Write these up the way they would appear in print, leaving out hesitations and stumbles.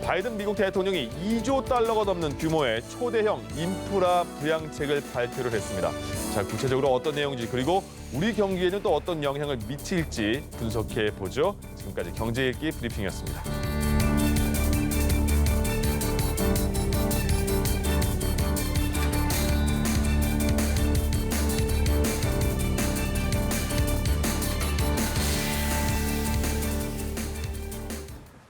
바이든 미국 대통령이 2조 달러가 넘는 규모의 초대형 인프라 부양책을 발표를 했습니다. 자, 구체적으로 어떤 내용인지 그리고 우리 경기에는 또 어떤 영향을 미칠지 분석해 보죠. 지금까지 경제 읽기 브리핑이었습니다.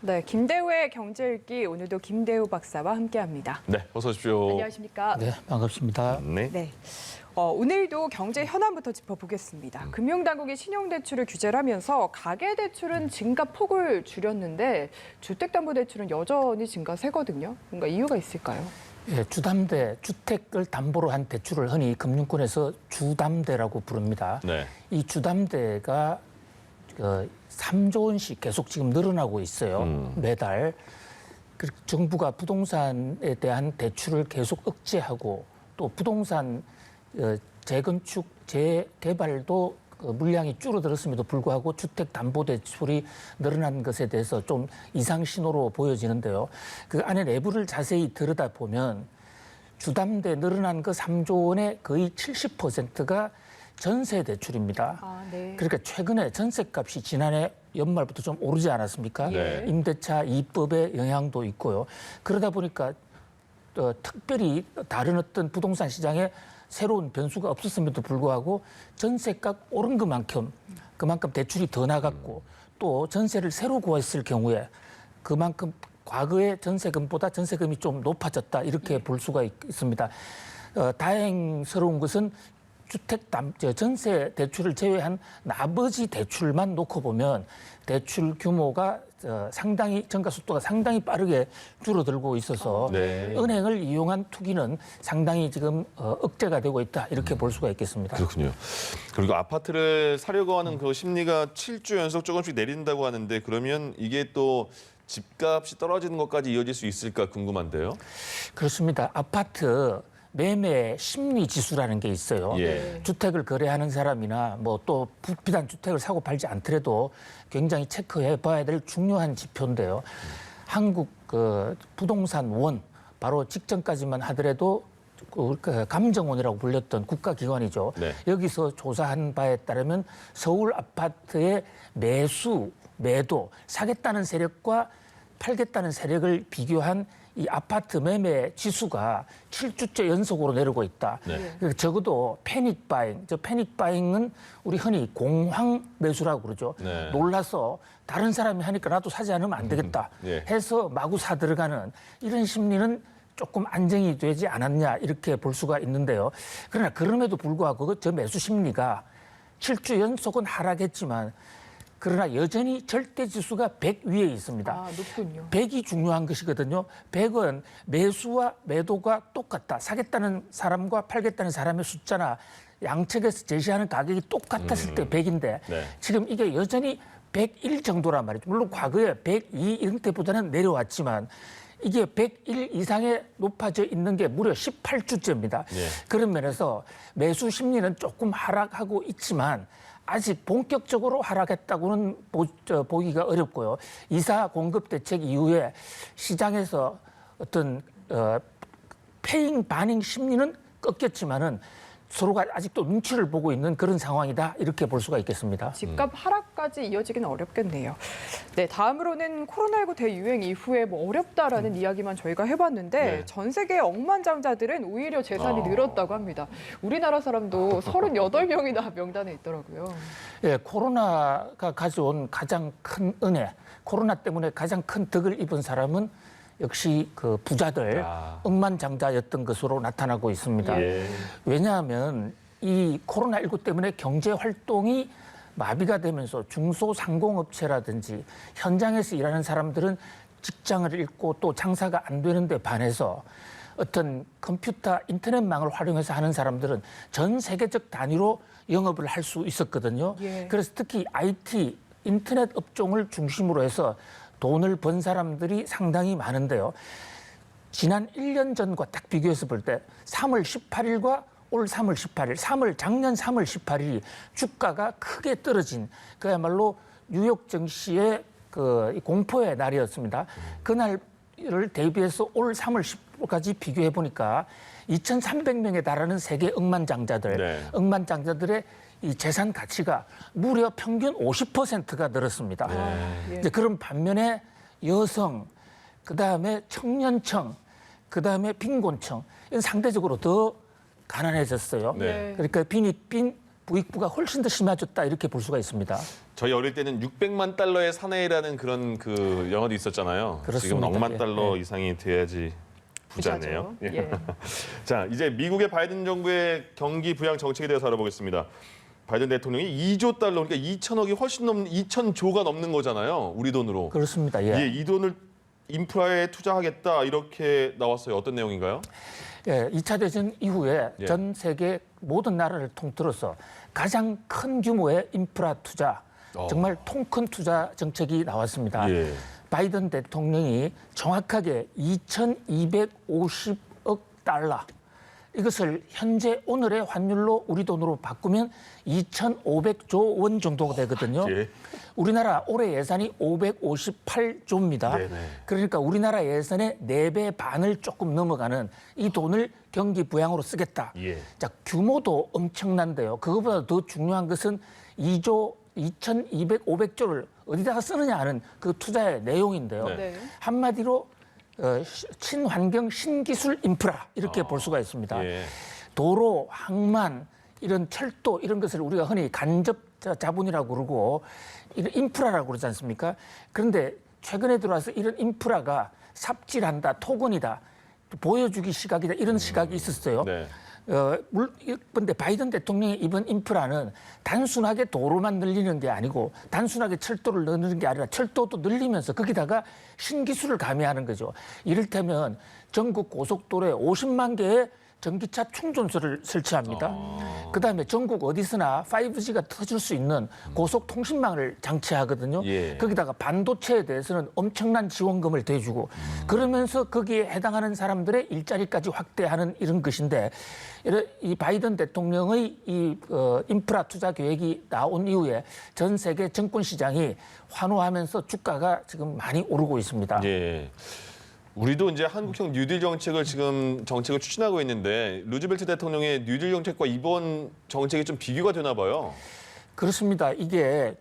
네, 김대우의 경제 읽기 오늘도 김대우 박사와 함께합니다. 네, 어서 오십시오. 안녕하십니까? 네, 반갑습니다. 네. 네. 오늘도 경제 현안부터 짚어보겠습니다. 금융당국이 신용대출을 규제를 하면서 가계대출은 증가 폭을 줄였는데 주택담보대출은 여전히 증가세거든요. 뭔가 이유가 있을까요? 예, 주담대, 주택을 담보로 한 대출을 흔히 금융권에서 주담대라고 부릅니다. 네. 이 주담대가 3조 원씩 계속 지금 늘어나고 있어요. 매달. 정부가 부동산에 대한 대출을 계속 억제하고 또 부동산 재건축, 재개발도 물량이 줄어들었음에도 불구하고 주택담보대출이 늘어난 것에 대해서 좀 이상 신호로 보여지는데요. 그 안에 내부를 자세히 들여다보면 주담대 늘어난 그 3조 원의 거의 70%가 전세 대출입니다. 네. 그러니까 최근에 전세값이 지난해 연말부터 좀 오르지 않았습니까? 네. 임대차 이법의 영향도 있고요. 그러다 보니까 특별히 다른 어떤 부동산 시장에 새로운 변수가 없었음에도 불구하고 전세값 오른 그만큼 대출이 더 나갔고 또 전세를 새로 구했을 경우에 그만큼 과거의 전세금보다 전세금이 좀 높아졌다 이렇게 볼 수가 있습니다. 다행스러운 것은 전세 대출을 제외한 나머지 대출만 놓고 보면 대출 규모가 상당히 증가 속도가 상당히 빠르게 줄어들고 있어서 네. 은행을 이용한 투기는 상당히 지금 억제가 되고 있다 이렇게 볼 수가 있겠습니다. 그렇군요. 그리고 아파트를 사려고 하는 그 심리가 7주 연속 조금씩 내린다고 하는데 그러면 이게 또 집값이 떨어지는 것까지 이어질 수 있을까 궁금한데요. 그렇습니다. 아파트 매매 심리 지수라는 게 있어요. 예. 주택을 거래하는 사람이나 뭐 또 비단 주택을 사고 팔지 않더라도 굉장히 체크해 봐야 될 중요한 지표인데요. 한국 부동산 원 바로 직전까지만 하더라도 감정원이라고 불렸던 국가기관이죠. 네. 여기서 조사한 바에 따르면 서울 아파트의 매수, 매도, 사겠다는 세력과 팔겠다는 세력을 비교한 이 아파트 매매 지수가 7주째 연속으로 내려오고 있다. 네. 적어도 패닉 바잉, 패닉 바잉은 우리 흔히 공황 매수라고 그러죠. 네. 놀라서 다른 사람이 하니까 나도 사지 않으면 안 되겠다 예. 해서 마구 사 들어가는 이런 심리는 조금 안정이 되지 않았냐 이렇게 볼 수가 있는데요. 그러나 그럼에도 불구하고 저 매수 심리가 7주 연속은 하락했지만 그러나 여전히 절대 지수가 100 위에 있습니다. 높군요. 100이 중요한 것이거든요. 100은 매수와 매도가 똑같다. 사겠다는 사람과 팔겠다는 사람의 숫자나 양측에서 제시하는 가격이 똑같았을 때 100인데 네. 지금 이게 여전히 101 정도란 말이죠. 물론 과거에 102 이런 때보다는 내려왔지만 이게 101 이상에 높아져 있는 게 무려 18주째입니다. 예. 그런 면에서 매수 심리는 조금 하락하고 있지만 아직 본격적으로 하락했다고는 보기가 어렵고요. 이사 공급 대책 이후에 시장에서 어떤 패잉 바닝 심리는 꺾였지만은 서로가 아직도 눈치를 보고 있는 그런 상황이다 이렇게 볼 수가 있겠습니다. 집값 하락까지 이어지기는 어렵겠네요. 네, 다음으로는 코로나19 대유행 이후에 뭐 어렵다라는 이야기만 저희가 해봤는데 네. 전 세계 억만장자들은 오히려 재산이 늘었다고 합니다. 우리나라 사람도 38명이나 명단에 있더라고요. 예, 코로나가 가져온 가장 큰 은혜, 코로나 때문에 가장 큰 덕을 입은 사람은 역시 그 부자들, 억만장자였던 것으로 나타나고 있습니다. 예. 왜냐하면 이 코로나19 때문에 경제 활동이 마비가 되면서 중소상공업체라든지 현장에서 일하는 사람들은 직장을 잃고 또 장사가 안 되는데 반해서 어떤 컴퓨터, 인터넷망을 활용해서 하는 사람들은 전 세계적 단위로 영업을 할 수 있었거든요. 예. 그래서 특히 IT, 인터넷 업종을 중심으로 해서 돈을 번 사람들이 상당히 많은데요. 지난 1년 전과 딱 비교해서 볼 때 3월 18일과 올 3월 18일, 작년 3월 18일이 주가가 크게 떨어진 그야말로 뉴욕 증시의 그 공포의 날이었습니다. 그날 2월을 대비해서 올 3월 10일까지 비교해 보니까 2,300명에 달하는 세계 억만장자들, 네. 억만장자들의 이 재산 가치가 무려 평균 50%가 늘었습니다. 예. 이제 그런 반면에 여성, 그다음에 청년층, 그다음에 빈곤층 이건 상대적으로 더 가난해졌어요. 네. 그러니까 빈 부익부가 훨씬 더 심해졌다 이렇게 볼 수가 있습니다. 저희 어릴 때는 600만 달러의 사내라는 그런 그 영화도 있었잖아요. 지금 그렇습니다. 억만 예. 달러 예. 이상이 돼야지 부자네요. 부자죠. 예. 자, 이제 미국의 바이든 정부의 경기 부양 정책에 대해서 알아보겠습니다. 바이든 대통령이 2조 달러, 그러니까 2천억이 훨씬 넘는 2천조가 넘는 거잖아요. 우리 돈으로. 그렇습니다. 예. 예, 이 돈을 인프라에 투자하겠다 이렇게 나왔어요. 어떤 내용인가요? 예, 2차 대전 이후에 예. 전 세계 모든 나라를 통틀어서 가장 큰 규모의 인프라 투자, 정말 통 큰 투자 정책이 나왔습니다. 예. 바이든 대통령이 정확하게 2,250억 달러, 이것을 현재 오늘의 환율로 우리 돈으로 바꾸면 2,500조 원 정도가 되거든요. 예. 우리나라 올해 예산이 558조입니다. 네네. 그러니까 우리나라 예산의 4배 반을 조금 넘어가는 이 돈을 경기 부양으로 쓰겠다. 예. 자, 규모도 엄청난데요. 그것보다 더 중요한 것은 2조 2,200, 500조를 어디다가 쓰느냐 하는 그 투자의 내용인데요. 네. 네. 한마디로 친환경 신기술 인프라 이렇게 볼 수가 있습니다. 예. 도로, 항만, 이런 철도 이런 것을 우리가 흔히 간접 자본이라고 그러고 이런 인프라라고 그러지 않습니까? 그런데 최근에 들어와서 이런 인프라가 삽질한다, 토건이다, 보여주기 시각이다 이런 시각이 있었어요. 네. 그런데 바이든 대통령의 이번 인프라는 단순하게 도로만 늘리는 게 아니고 단순하게 철도를 늘리는 게 아니라 철도도 늘리면서 거기다가 신기술을 가미하는 거죠. 이를테면 전국 고속도로에 50만 개의 전기차 충전소를 설치합니다. 그다음에 전국 어디서나 5G가 터질 수 있는 고속통신망을 장치하거든요. 예. 거기다가 반도체에 대해서는 엄청난 지원금을 대주고 그러면서 거기에 해당하는 사람들의 일자리까지 확대하는 이런 것인데 이 바이든 대통령의 이 인프라 투자 계획이 나온 이후에 전 세계 증권 시장이 환호하면서 주가가 지금 많이 오르고 있습니다. 예. 우리도 이제 한국형 뉴딜 정책을 지금 정책을 추진하고 있는데 루즈벨트 대통령의 뉴딜 정책과 이번 정책이 좀 비교가 되나 봐요. 그렇습니다. 이게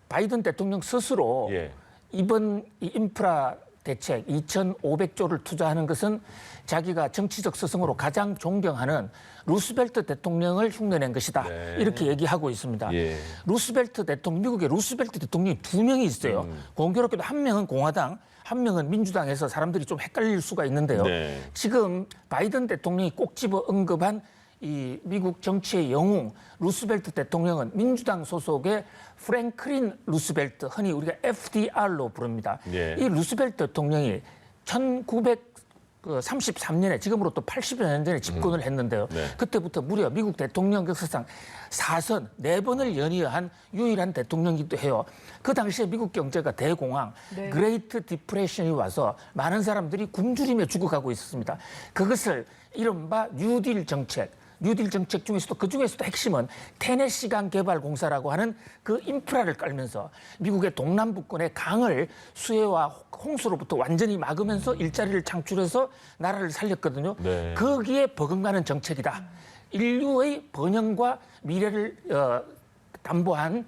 바이든 대통령 스스로 예. 이번 이 인프라 대책 2,500조를 투자하는 것은 자기가 정치적 스승으로 가장 존경하는 루스벨트 대통령을 흉내낸 것이다. 네. 이렇게 얘기하고 있습니다. 예. 루스벨트 대통령, 미국의 루스벨트 대통령이 2명이 있어요. 공교롭게도 한 명은 공화당, 한 명은 민주당에서 사람들이 좀 헷갈릴 수가 있는데요. 네. 지금 바이든 대통령이 꼭 집어 언급한 이 미국 정치의 영웅 루스벨트 대통령은 민주당 소속의 프랭클린 루스벨트, 흔히 우리가 FDR로 부릅니다. 예. 이 루스벨트 대통령이 1933년에 지금으로 또 80여 년 전에 집권을 했는데요. 네. 그때부터 무려 미국 대통령 역사상 4선 4번을 연이어한 유일한 대통령이기도 해요. 그 당시에 미국 경제가 대공황, 네. 그레이트 디프레션이 와서 많은 사람들이 굶주림에 죽어가고 있었습니다. 그것을 이른바 뉴딜 정책, 뉴딜 정책 중에서도 그중에서도 핵심은 테네시강 개발 공사라고 하는 그 인프라를 깔면서 미국의 동남부권의 강을 수해와 홍수로부터 완전히 막으면서 일자리를 창출해서 나라를 살렸거든요. 네. 거기에 버금가는 정책이다. 인류의 번영과 미래를 담보한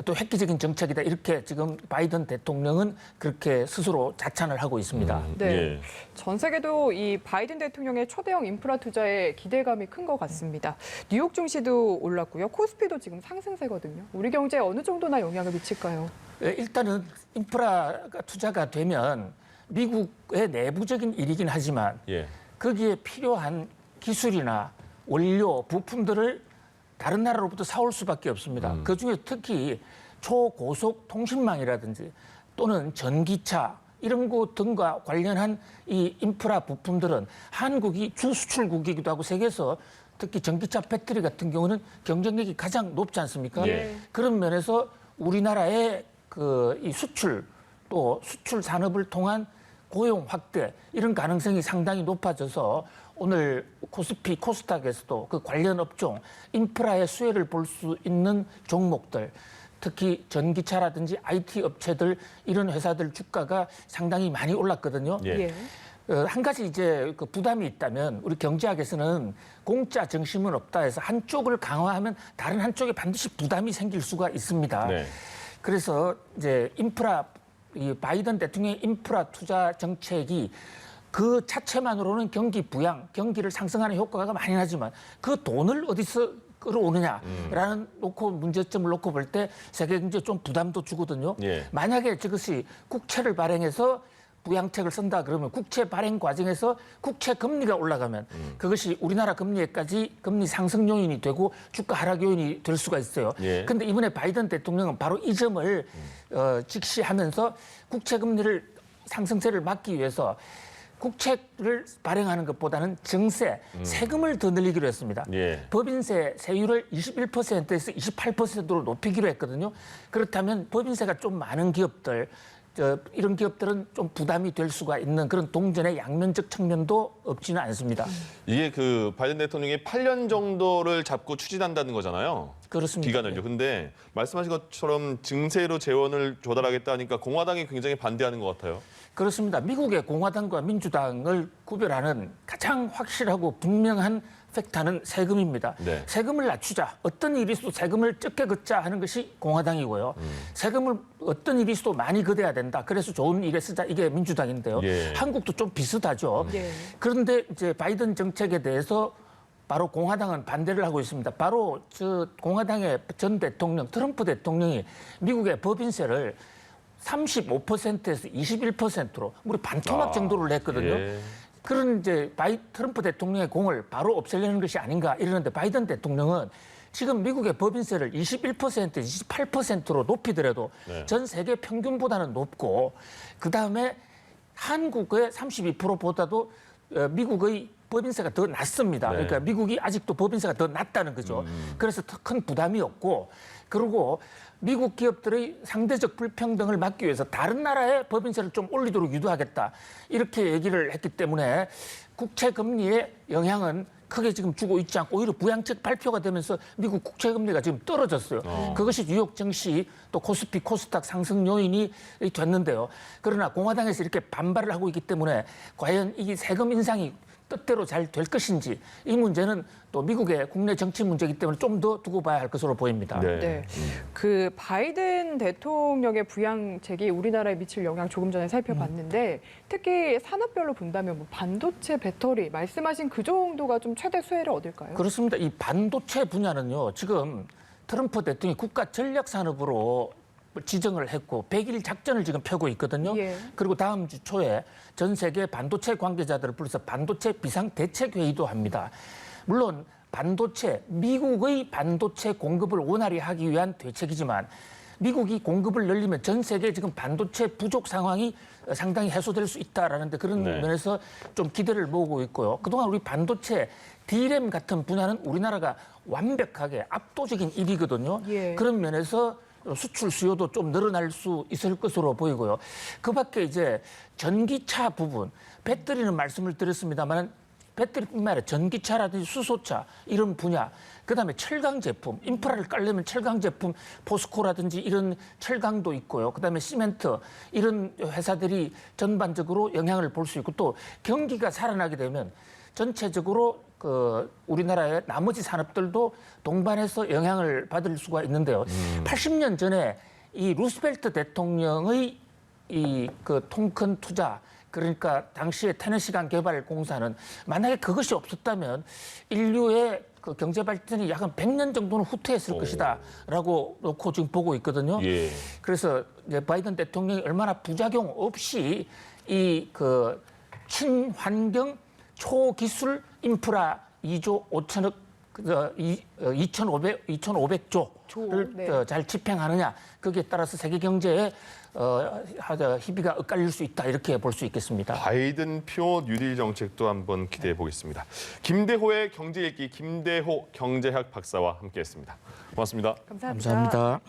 또 획기적인 정책이다. 이렇게 지금 바이든 대통령은 그렇게 스스로 자찬을 하고 있습니다. 네. 예. 전 세계도 이 바이든 대통령의 초대형 인프라 투자에 기대감이 큰 것 같습니다. 뉴욕 증시도 올랐고요. 코스피도 지금 상승세거든요. 우리 경제에 어느 정도나 영향을 미칠까요? 일단은 인프라가 투자가 되면 미국의 내부적인 일이긴 하지만 예. 거기에 필요한 기술이나 원료, 부품들을 다른 나라로부터 사올 수밖에 없습니다. 그중에 특히 초고속 통신망이라든지 또는 전기차 이런 것 등과 관련한 이 인프라 부품들은 한국이 주수출국이기도 하고 세계에서 특히 전기차 배터리 같은 경우는 경쟁력이 가장 높지 않습니까? 예. 그런 면에서 우리나라의 이 수출 또 수출 산업을 통한 고용 확대 이런 가능성이 상당히 높아져서 오늘 코스피, 코스닥에서도 그 관련 업종, 인프라의 수혜를 볼 수 있는 종목들, 특히 전기차라든지 IT 업체들 이런 회사들 주가가 상당히 많이 올랐거든요. 예. 예. 한 가지 이제 그 부담이 있다면 우리 경제학에서는 공짜 정심은 없다 해서 한쪽을 강화하면 다른 한쪽에 반드시 부담이 생길 수가 있습니다. 네. 그래서 이제 이 바이든 대통령의 인프라 투자 정책이 그 자체만으로는 경기 부양, 경기를 상승하는 효과가 많이 나지만 그 돈을 어디서 끌어오느냐라는 문제점을 놓고 볼 때 세계 경제에 좀 부담도 주거든요. 예. 만약에 저것이 국채를 발행해서 부양책을 쓴다 그러면 국채 발행 과정에서 국채 금리가 올라가면 그것이 우리나라 금리에까지 금리 상승 요인이 되고 주가 하락 요인이 될 수가 있어요. 그런데 예. 이번에 바이든 대통령은 바로 이 점을 직시하면서 국채 금리를 상승세를 막기 위해서 국채를 발행하는 것보다는 증세, 세금을 더 늘리기로 했습니다. 예. 법인세 세율을 21%에서 28%로 높이기로 했거든요. 그렇다면 법인세가 좀 많은 기업들, 이런 기업들은 좀 부담이 될 수가 있는 그런 동전의 양면적 측면도 없지는 않습니다. 이게 그 바이든 대통령이 8년 정도를 잡고 추진한다는 거잖아요. 그렇습니다. 기간을요. 근데 말씀하신 것처럼 증세로 재원을 조달하겠다 하니까 공화당이 굉장히 반대하는 것 같아요. 그렇습니다. 미국의 공화당과 민주당을 구별하는 가장 확실하고 분명한 팩터는 세금입니다. 네. 세금을 낮추자. 어떤 일이 있어도 세금을 적게 걷자 하는 것이 공화당이고요. 세금을 어떤 일이 있어도 많이 걷어야 된다. 그래서 좋은 일에 쓰자. 이게 민주당인데요. 예. 한국도 좀 비슷하죠. 예. 그런데 이제 바이든 정책에 대해서 바로 공화당은 반대를 하고 있습니다. 바로 공화당의 전 대통령, 트럼프 대통령이 미국의 법인세를 35%에서 21%로 무려 반토막 정도를 냈거든요. 예. 그런 이제 트럼프 대통령의 공을 바로 없애려는 것이 아닌가 이러는데 바이든 대통령은 지금 미국의 법인세를 21%, 28%로 높이더라도 네. 전 세계 평균보다는 높고 그다음에 한국의 32%보다도 미국의 법인세가 더 낮습니다. 네. 그러니까 미국이 아직도 법인세가 더 낮다는 거죠. 그래서 더 큰 부담이 없고 그리고 미국 기업들의 상대적 불평등을 막기 위해서 다른 나라의 법인세를 좀 올리도록 유도하겠다. 이렇게 얘기를 했기 때문에 국채 금리의 영향은 크게 지금 주고 있지 않고 오히려 부양책 발표가 되면서 미국 국채 금리가 지금 떨어졌어요. 그것이 뉴욕 증시 또 코스피, 코스닥 상승 요인이 됐는데요. 그러나 공화당에서 이렇게 반발을 하고 있기 때문에 과연 이 세금 인상이 뜻대로 잘 될 것인지 이 문제는 또 미국의 국내 정치 문제이기 때문에 좀 더 두고 봐야 할 것으로 보입니다. 네. 네. 그 바이든 대통령의 부양책이 우리나라에 미칠 영향 조금 전에 살펴봤는데 특히 산업별로 본다면 뭐 반도체, 배터리 말씀하신 그 정도가 좀 최대 수혜를 얻을까요? 그렇습니다. 이 반도체 분야는요. 지금 트럼프 대통령이 국가 전략 산업으로 지정을 했고 100일 작전을 지금 펴고 있거든요. 예. 그리고 다음 주 초에 전 세계 반도체 관계자들을 불러서 반도체 비상대책회의도 합니다. 물론 미국의 반도체 공급을 원활히 하기 위한 대책이지만 미국이 공급을 늘리면 전 세계 지금 반도체 부족 상황이 상당히 해소될 수 있다라는데 그런 네. 면에서 좀 기대를 모으고 있고요. 그동안 우리 반도체 D램 같은 분야는 우리나라가 완벽하게 압도적인 1위거든요. 예. 그런 면에서 수출 수요도 좀 늘어날 수 있을 것으로 보이고요. 그 밖에 이제 전기차 부분, 배터리는 말씀을 드렸습니다만 배터리뿐만 아니라 전기차라든지 수소차 이런 분야, 그다음에 철강 제품, 인프라를 깔려면 철강 제품, 포스코라든지 이런 철강도 있고요. 그다음에 시멘트 이런 회사들이 전반적으로 영향을 볼 수 있고 또 경기가 살아나게 되면 전체적으로 우리나라의 나머지 산업들도 동반해서 영향을 받을 수가 있는데요. 80년 전에 이 루스벨트 대통령의 통큰 투자, 그러니까 당시에 테네시강 개발 공사는 만약에 그것이 없었다면 인류의 그 경제 발전이 약 한 100년 정도는 후퇴했을 것이다라고 놓고 지금 보고 있거든요. 예. 그래서 이제 바이든 대통령이 얼마나 부작용 없이 친환경 초기술 인프라 2조 5천억 2,500조를 네. 잘 집행하느냐 거기에 따라서 세계 경제에 희비가 엇갈릴 수 있다 이렇게 볼 수 있겠습니다. 바이든 표 뉴딜 정책도 한번 기대해 보겠습니다. 김대호의 경제 읽기 김대호 경제학 박사와 함께했습니다. 고맙습니다. 감사합니다. 감사합니다.